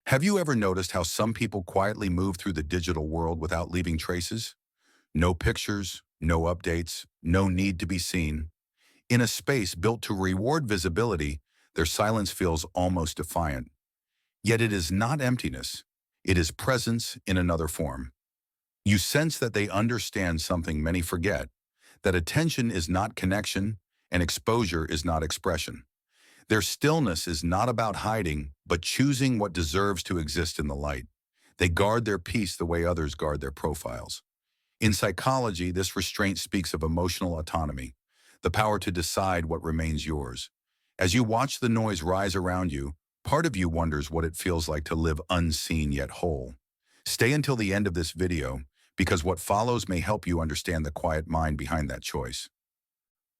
Have you ever noticed how some people quietly move through the digital world without leaving traces? No pictures, no updates, no need to be seen. In a space built to reward visibility, their silence feels almost defiant. Yet it is not emptiness. It is presence in another form. You sense that they understand something many forget, that attention is not connection and exposure is not expression. Their stillness is not about hiding, but choosing what deserves to exist in the light. They guard their peace the way others guard their profiles. In psychology, this restraint speaks of emotional autonomy, the power to decide what remains yours. As you watch the noise rise around you, part of you wonders what it feels like to live unseen yet whole. Stay until the end of this video, because what follows may help you understand the quiet mind behind that choice.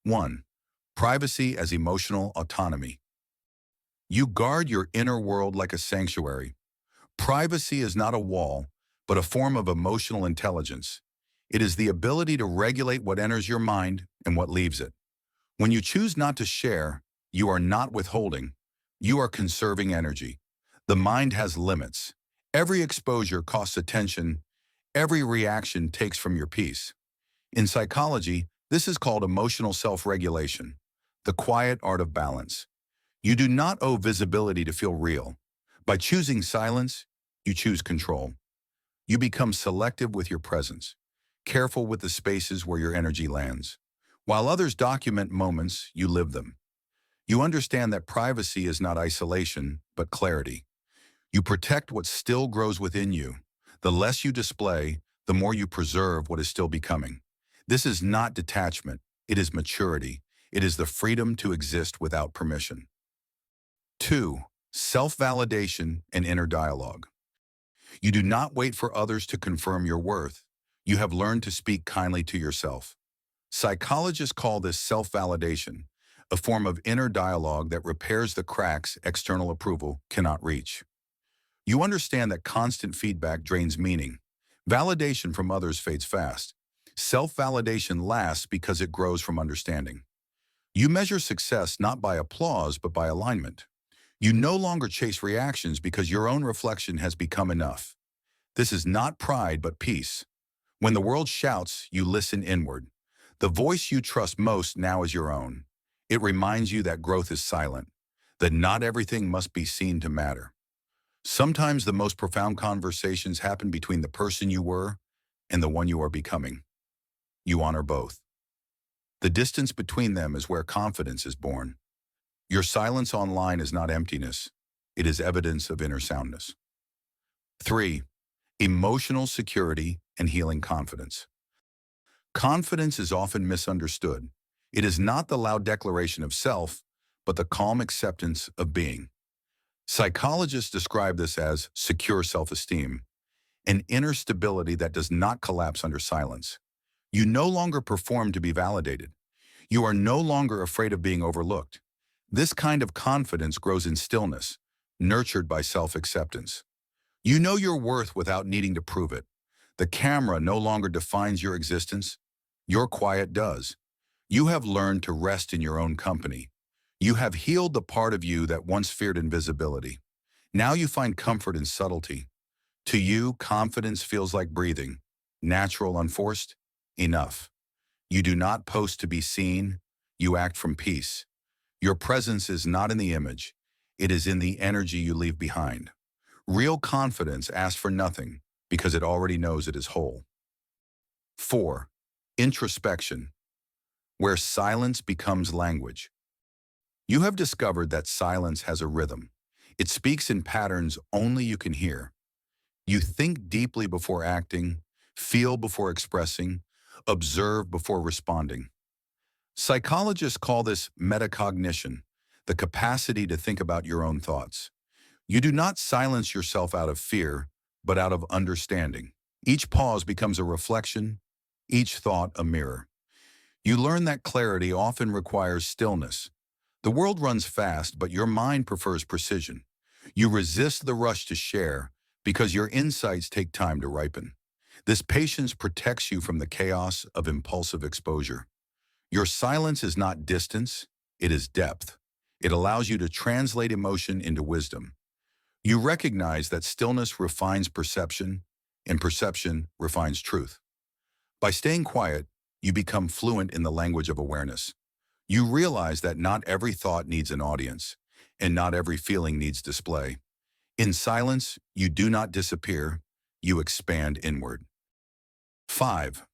1. Privacy as emotional autonomy. You guard your inner world like a sanctuary. Privacy is not a wall, but a form of emotional intelligence. It is the ability to regulate what enters your mind and what leaves it. When you choose not to share, you are not withholding. You are conserving energy. The mind has limits. Every exposure costs attention. Every reaction takes from your peace. In psychology, this is called emotional self-regulation, the quiet art of balance. You do not owe visibility to feel real. By choosing silence, you choose control. You become selective with your presence, careful with the spaces where your energy lands. While others document moments, you live them. You understand that privacy is not isolation, but clarity. You protect what still grows within you. The less you display, the more you preserve what is still becoming. This is not detachment. It is maturity. It is the freedom to exist without permission. 2. Self-validation and inner dialogue. You do not wait for others to confirm your worth. You have learned to speak kindly to yourself. Psychologists call this self-validation, a form of inner dialogue that repairs the cracks external approval cannot reach. You understand that constant feedback drains meaning. Validation from others fades fast. Self-validation lasts because it grows from understanding. You measure success not by applause but by alignment. You no longer chase reactions because your own reflection has become enough. This is not pride but peace. When the world shouts, you listen inward. The voice you trust most now is your own. It reminds you that growth is silent, that not everything must be seen to matter. Sometimes the most profound conversations happen between the person you were and the one you are becoming. You honor both. The distance between them is where confidence is born. Your silence online is not emptiness. It is evidence of inner soundness. 3. Emotional security and healing confidence. Confidence is often misunderstood. It is not the loud declaration of self, but the calm acceptance of being. Psychologists describe this as secure self-esteem, an inner stability that does not collapse under silence. You no longer perform to be validated. You are no longer afraid of being overlooked. This kind of confidence grows in stillness, nurtured by self-acceptance. You know your worth without needing to prove it. The camera no longer defines your existence. Your quiet does. You have learned to rest in your own company. You have healed the part of you that once feared invisibility. Now you find comfort in subtlety. To you, confidence feels like breathing. Natural, unforced, enough. You do not post to be seen. You act from peace. Your presence is not in the image. It is in the energy you leave behind. Real confidence asks for nothing because it already knows it is whole. 4. Introspection, where silence becomes language. You have discovered that silence has a rhythm. It speaks in patterns only you can hear. You think deeply before acting, feel before expressing, observe before responding. Psychologists call this metacognition, the capacity to think about your own thoughts. You do not silence yourself out of fear, but out of understanding. Each pause becomes a reflection, each thought a mirror. You learn that clarity often requires stillness. The world runs fast, but your mind prefers precision. You resist the rush to share because your insights take time to ripen. This patience protects you from the chaos of impulsive exposure. Your silence is not distance, it is depth. It allows you to translate emotion into wisdom. You recognize that stillness refines perception, and perception refines truth. By staying quiet, you become fluent in the language of awareness. You realize that not every thought needs an audience, and not every feeling needs display. In silence, you do not disappear, you expand inward. 5.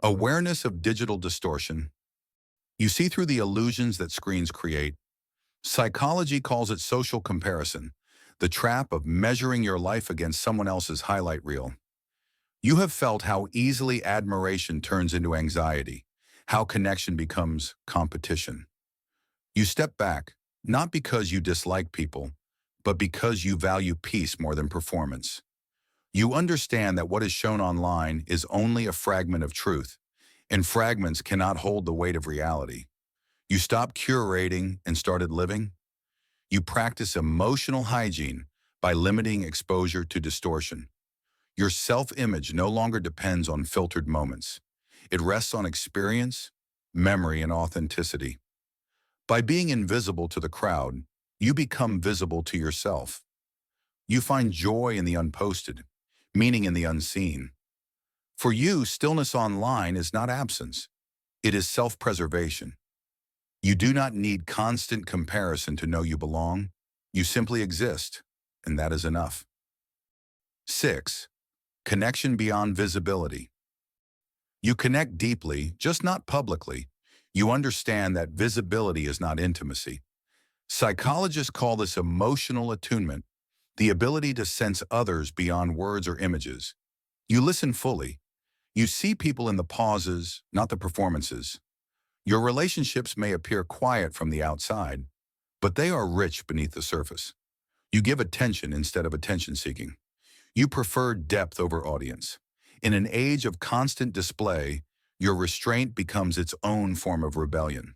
Awareness of digital distortion. You see through the illusions that screens create. Psychology calls it social comparison, the trap of measuring your life against someone else's highlight reel. You have felt how easily admiration turns into anxiety, how connection becomes competition. You step back, not because you dislike people, but because you value peace more than performance. You understand that what is shown online is only a fragment of truth, and fragments cannot hold the weight of reality. You stopped curating and started living. You practice emotional hygiene by limiting exposure to distortion. Your self-image no longer depends on filtered moments. It rests on experience, memory, and authenticity. By being invisible to the crowd, you become visible to yourself. You find joy in the unposted, meaning in the unseen. For you, stillness online is not absence. It is self-preservation. You do not need constant comparison to know you belong. You simply exist, and that is enough. 6. Connection beyond visibility. You connect deeply, just not publicly. You understand that visibility is not intimacy. Psychologists call this emotional attunement, the ability to sense others beyond words or images. You listen fully. You see people in the pauses, not the performances. Your relationships may appear quiet from the outside, but they are rich beneath the surface. You give attention instead of attention-seeking. You prefer depth over audience. In an age of constant display, your restraint becomes its own form of rebellion.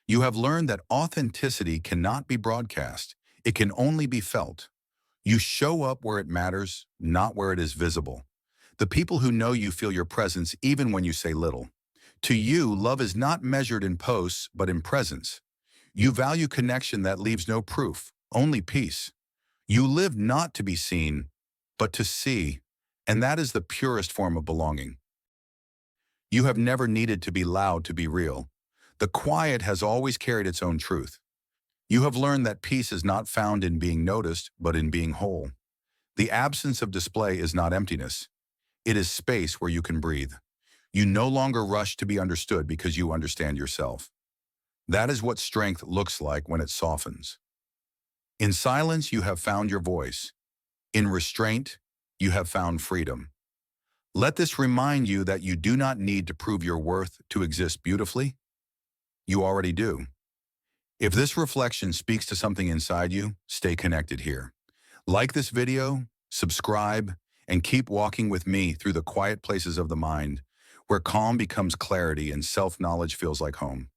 You have learned that authenticity cannot be broadcast. It can only be felt. You show up where it matters, not where it is visible. The people who know you feel your presence even when you say little. To you, love is not measured in posts, but in presence. You value connection that leaves no proof, only peace. You live not to be seen, but to see, and that is the purest form of belonging. You have never needed to be loud to be real. The quiet has always carried its own truth. You have learned that peace is not found in being noticed, but in being whole. The absence of display is not emptiness. It is space where you can breathe. You no longer rush to be understood because you understand yourself. That is what strength looks like when it softens. In silence, you have found your voice. In restraint, you have found freedom. Let this remind you that you do not need to prove your worth to exist beautifully. You already do. If this reflection speaks to something inside you, stay connected here. Like this video, subscribe, and keep walking with me through the quiet places of the mind, where calm becomes clarity and self-knowledge feels like home.